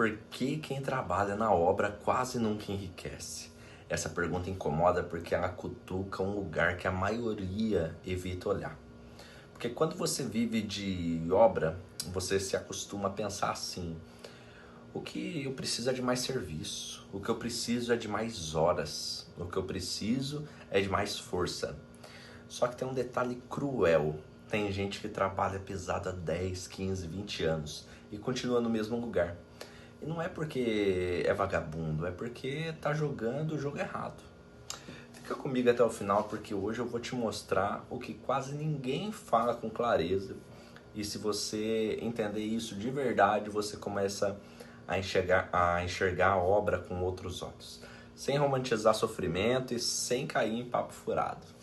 por que quem trabalha na obra quase nunca enriquece? Essa pergunta incomoda porque ela cutuca um lugar que a maioria evita olhar. Porque quando você vive de obra, você se acostuma a pensar assim: o que eu preciso é de mais serviço, o que eu preciso é de mais horas, o que eu preciso é de mais força. Só que tem um detalhe cruel: tem gente que trabalha pesado há 10, 15, 20 anos e continua no mesmo lugar. E não é porque é vagabundo, é porque tá jogando o jogo errado. Fica comigo até o final porque hoje eu vou te mostrar o que quase ninguém fala com clareza. E se você entender isso de verdade, você começa a enxergar a obra com outros olhos. Sem romantizar sofrimento e sem cair em papo furado.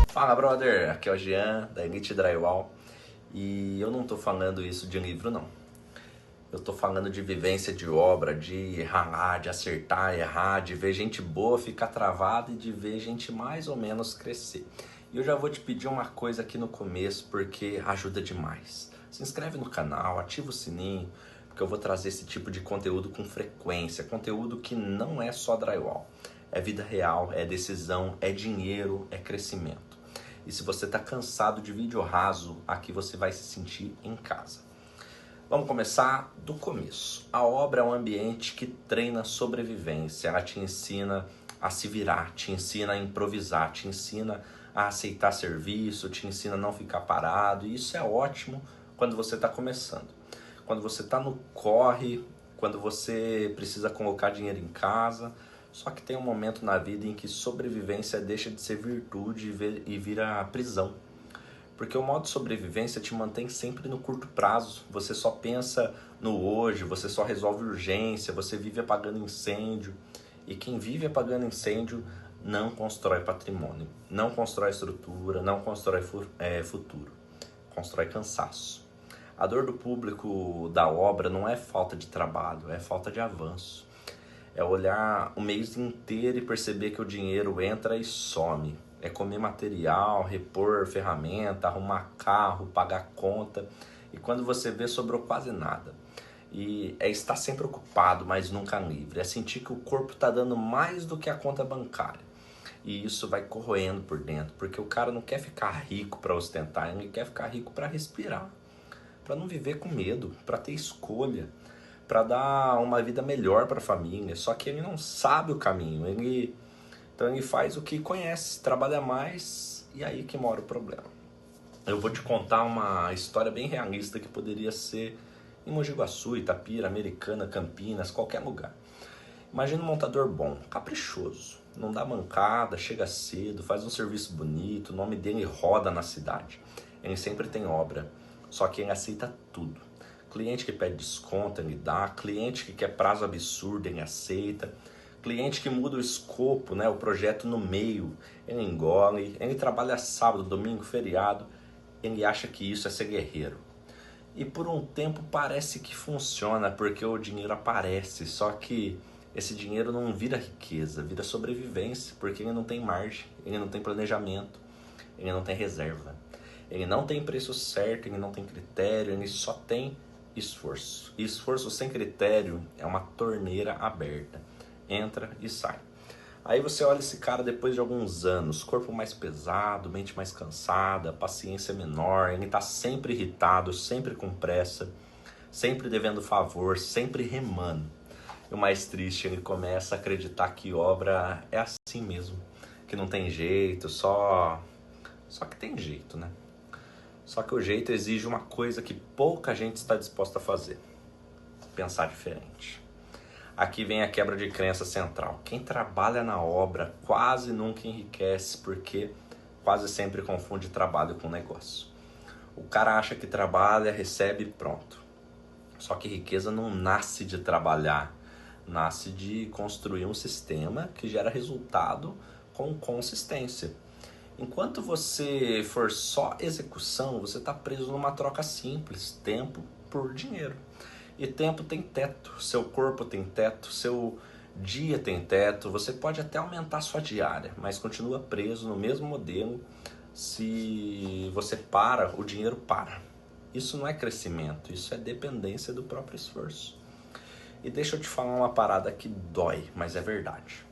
Fala, brother! Aqui é o Jean, da Elite Drywall. E eu não tô falando isso de livro, não. Eu tô falando de vivência de obra, de ralar, de acertar, errar, de ver gente boa ficar travada e de ver gente mais ou menos crescer. E eu já vou te pedir uma coisa aqui no começo, porque ajuda demais. Se inscreve no canal, ativa o sininho, porque eu vou trazer esse tipo de conteúdo com frequência. Conteúdo que não é só drywall. É vida real, é decisão, é dinheiro, é crescimento. E se você tá cansado de vídeo raso, aqui você vai se sentir em casa. Vamos começar do começo. A obra é um ambiente que treina sobrevivência. Ela te ensina a se virar, te ensina a improvisar, te ensina a aceitar serviço, te ensina a não ficar parado. E isso é ótimo quando você está começando. Quando você está no corre, quando você precisa colocar dinheiro em casa. Só que tem um momento na vida em que sobrevivência deixa de ser virtude e vira prisão. Porque o modo sobrevivência te mantém sempre no curto prazo. Você só pensa no hoje, você só resolve urgência, você vive apagando incêndio. E quem vive apagando incêndio não constrói patrimônio, não constrói estrutura, não constrói futuro. Constrói cansaço. A dor do público da obra não é falta de trabalho, é falta de avanço. É olhar o mês inteiro e perceber que o dinheiro entra e some. É comer material, repor ferramenta, arrumar carro, pagar conta. E quando você vê, sobrou quase nada. E é estar sempre ocupado, mas nunca livre. É sentir que o corpo está dando mais do que a conta bancária. E isso vai corroendo por dentro, porque o cara não quer ficar rico para ostentar, ele quer ficar rico para respirar, para não viver com medo, para ter escolha, para dar uma vida melhor para a família. Só que ele não sabe o caminho, então ele faz o que conhece, trabalha mais, e aí que mora o problema. Eu vou te contar uma história bem realista que poderia ser em Mogi Guaçu, Itapira, Americana, Campinas, qualquer lugar. Imagina um montador bom, caprichoso, não dá mancada, chega cedo, faz um serviço bonito, o nome dele roda na cidade. Ele sempre tem obra, só que ele aceita tudo. Cliente que pede desconto, ele dá. Cliente que quer prazo absurdo, ele aceita. Cliente que muda o escopo, o projeto no meio, ele engole. Ele trabalha sábado, domingo, feriado. Ele acha que isso é ser guerreiro. E por um tempo parece que funciona, porque o dinheiro aparece. Só que esse dinheiro não vira riqueza, vira sobrevivência, porque ele não tem margem, ele não tem planejamento, ele não tem reserva. Ele não tem preço certo, ele não tem critério, ele só tem esforço. E esforço sem critério é uma torneira aberta. Entra e sai. Aí você olha esse cara depois de alguns anos, corpo mais pesado, mente mais cansada, paciência menor, ele tá sempre irritado, sempre com pressa, sempre devendo favor, sempre remando. E o mais triste, ele começa a acreditar que obra é assim mesmo, que não tem jeito, só que tem jeito, né? Só que o jeito exige uma coisa que pouca gente está disposta a fazer: pensar diferente. Aqui vem a quebra de crença central. Quem trabalha na obra quase nunca enriquece, porque quase sempre confunde trabalho com negócio. O cara acha que trabalha, recebe e pronto. Só que riqueza não nasce de trabalhar, nasce de construir um sistema que gera resultado com consistência. Enquanto você for só execução, você está preso numa troca simples: tempo por dinheiro. E tempo tem teto, seu corpo tem teto, seu dia tem teto. Você pode até aumentar sua diária, mas continua preso no mesmo modelo, Se você para, o dinheiro para. Isso não é crescimento, isso é dependência do próprio esforço. E deixa eu te falar uma parada que dói, mas é verdade.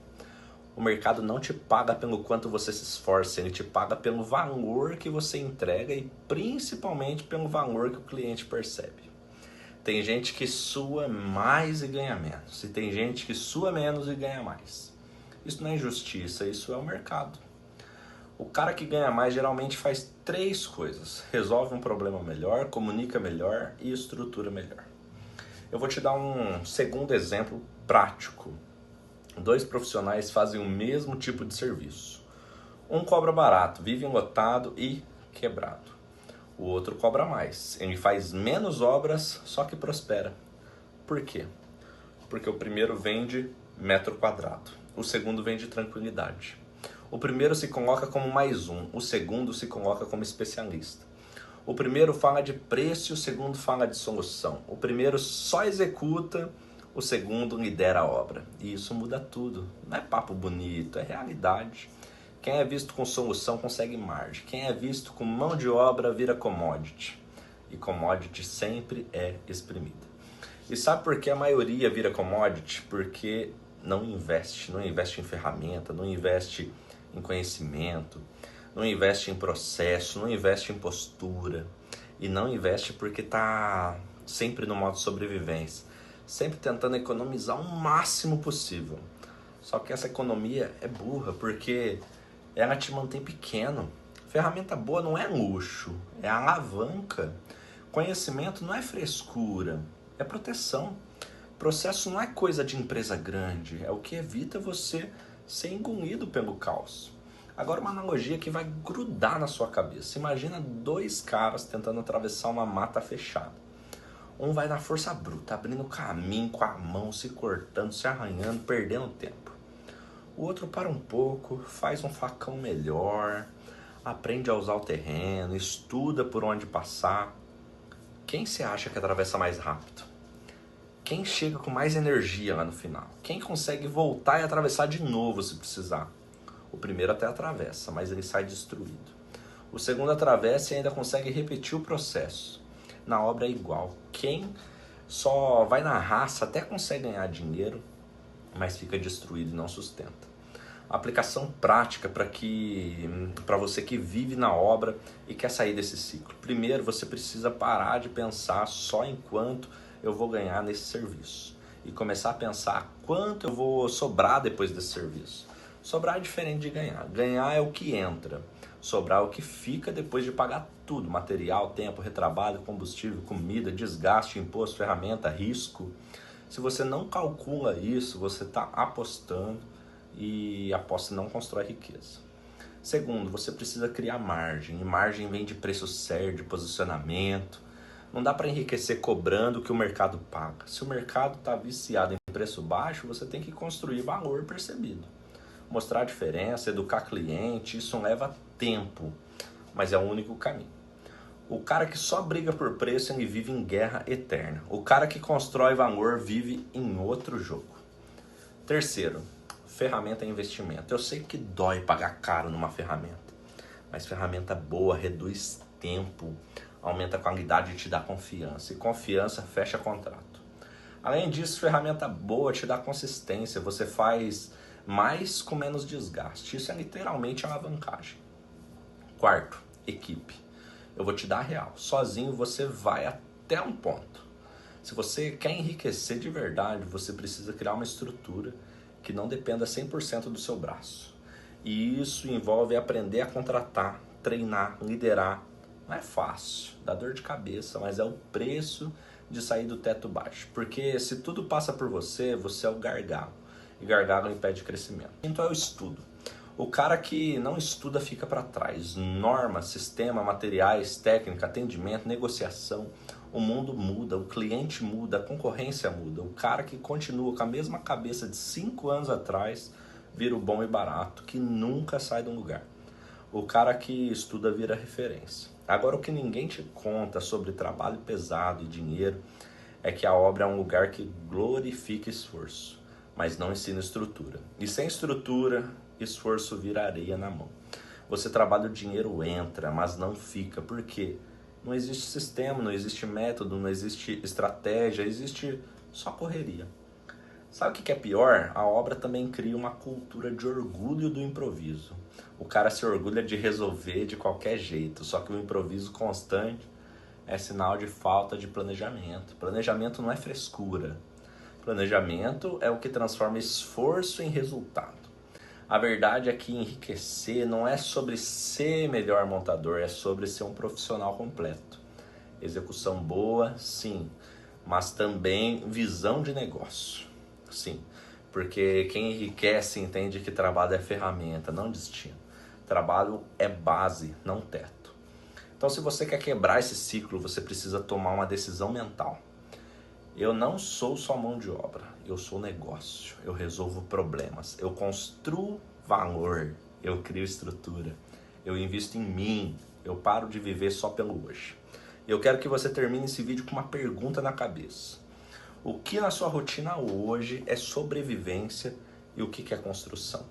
O mercado não te paga pelo quanto você se esforça, ele te paga pelo valor que você entrega e principalmente pelo valor que o cliente percebe. Tem gente que sua mais e ganha menos, e tem gente que sua menos e ganha mais. Isso não é injustiça, isso é o mercado. O cara que ganha mais geralmente faz 3 coisas: resolve um problema melhor, comunica melhor e estrutura melhor. Eu vou te dar um segundo exemplo prático. 2 profissionais fazem o mesmo tipo de serviço. Um cobra barato, vive enlotado e quebrado. O outro cobra mais. Ele faz menos obras, só que prospera. Por quê? Porque o primeiro vende metro quadrado. O segundo vende tranquilidade. O primeiro se coloca como mais um. O segundo se coloca como especialista. O primeiro fala de preço e o segundo fala de solução. O primeiro só executa, o segundo lidera a obra. E isso muda tudo. Não é papo bonito, é realidade. Quem é visto com solução consegue margem. Quem é visto com mão de obra vira commodity. E commodity sempre é exprimida. E sabe por que a maioria vira commodity? Porque não investe em ferramenta, não investe em conhecimento, não investe em processo, não investe em postura. E não investe porque está sempre no modo sobrevivência. Sempre tentando economizar o máximo possível. Só que essa economia é burra, porque ela te mantém pequeno. Ferramenta boa não é luxo, é alavanca. Conhecimento não é frescura, é proteção. Processo não é coisa de empresa grande, é o que evita você ser engolido pelo caos. Agora uma analogia que vai grudar na sua cabeça. Imagina 2 caras tentando atravessar uma mata fechada. Um vai na força bruta, abrindo caminho com a mão, se cortando, se arranhando, perdendo tempo. O outro para um pouco, faz um facão melhor, aprende a usar o terreno, estuda por onde passar. Quem você acha que atravessa mais rápido? Quem chega com mais energia lá no final? Quem consegue voltar e atravessar de novo se precisar? O primeiro até atravessa, mas ele sai destruído. O segundo atravessa e ainda consegue repetir o processo. Na obra é igual. Quem só vai na raça até consegue ganhar dinheiro, mas fica destruído e não sustenta. A aplicação prática para você que vive na obra e quer sair desse ciclo. Primeiro, você precisa parar de pensar só em quanto eu vou ganhar nesse serviço e começar a pensar quanto eu vou sobrar depois desse serviço. Sobrar é diferente de ganhar. Ganhar é o que entra. Sobrar é o que fica depois de pagar tudo. Material, tempo, retrabalho, combustível, comida, desgaste, imposto, ferramenta, risco. Se você não calcula isso, você está apostando e a aposta não constrói riqueza. Segundo, você precisa criar margem. E margem vem de preço certo, de posicionamento. Não dá para enriquecer cobrando o que o mercado paga. Se o mercado está viciado em preço baixo, você tem que construir valor percebido. Mostrar a diferença, educar cliente, isso leva tempo, mas é o único caminho. O cara que só briga por preço, ele vive em guerra eterna. O cara que constrói valor vive em outro jogo. Terceiro, ferramenta é investimento. Eu sei que dói pagar caro numa ferramenta, mas ferramenta boa reduz tempo, aumenta a qualidade e te dá confiança. E confiança fecha contrato. Além disso, ferramenta boa te dá consistência. Você faz mais com menos desgaste. Isso é literalmente alavancagem. Quarto, equipe. Eu vou te dar a real. Sozinho você vai até um ponto. Se você quer enriquecer de verdade, você precisa criar uma estrutura que não dependa 100% do seu braço. E isso envolve aprender a contratar, treinar, liderar. Não é fácil, dá dor de cabeça, mas é o preço de sair do teto baixo. Porque se tudo passa por você, você é o gargalo. E gargalo impede crescimento. Então é o estudo. O cara que não estuda fica para trás. Norma, sistema, materiais, técnica, atendimento, negociação. O mundo muda, o cliente muda, a concorrência muda. O cara que continua com a mesma cabeça de 5 anos atrás vira o bom e barato, que nunca sai de um lugar. O cara que estuda vira referência. Agora, o que ninguém te conta sobre trabalho pesado e dinheiro é que a obra é um lugar que glorifica esforço, mas não ensina estrutura. E sem estrutura, esforço vira areia na mão. Você trabalha, o dinheiro entra, mas não fica. Por quê? Não existe sistema, não existe método, não existe estratégia, existe só correria. Sabe o que é pior? A obra também cria uma cultura de orgulho do improviso. O cara se orgulha de resolver de qualquer jeito, só que o improviso constante é sinal de falta de planejamento. Planejamento não é frescura. Planejamento é o que transforma esforço em resultado. A verdade é que enriquecer não é sobre ser melhor montador, é sobre ser um profissional completo. Execução boa, sim, mas também visão de negócio. Sim, porque quem enriquece entende que trabalho é ferramenta, não destino. Trabalho é base, não teto. Então, se você quer quebrar esse ciclo, você precisa tomar uma decisão mental. Eu não sou só mão de obra, eu sou negócio, eu resolvo problemas, eu construo valor, eu crio estrutura, eu invisto em mim, eu paro de viver só pelo hoje. Eu quero que você termine esse vídeo com uma pergunta na cabeça. O que na sua rotina hoje é sobrevivência e o que é construção?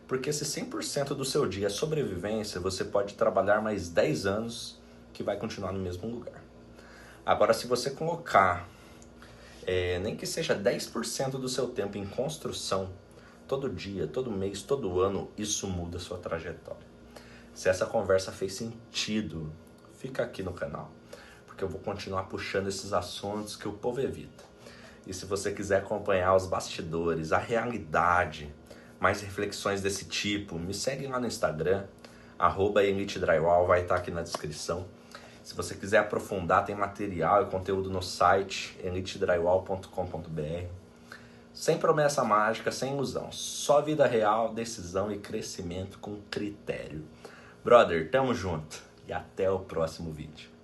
Porque se 100% do seu dia é sobrevivência, você pode trabalhar mais 10 anos que vai continuar no mesmo lugar. Agora, se você colocar, nem que seja 10% do seu tempo em construção, todo dia, todo mês, todo ano, isso muda a sua trajetória. Se essa conversa fez sentido, fica aqui no canal, porque eu vou continuar puxando esses assuntos que o povo evita. E se você quiser acompanhar os bastidores, a realidade, mais reflexões desse tipo, me segue lá no Instagram, @EliteDrywall, vai estar aqui na descrição. Se você quiser aprofundar, tem material e conteúdo no site, elitedrywall.com.br. Sem promessa mágica, sem ilusão, só vida real, decisão e crescimento com critério. Brother, tamo junto e até o próximo vídeo.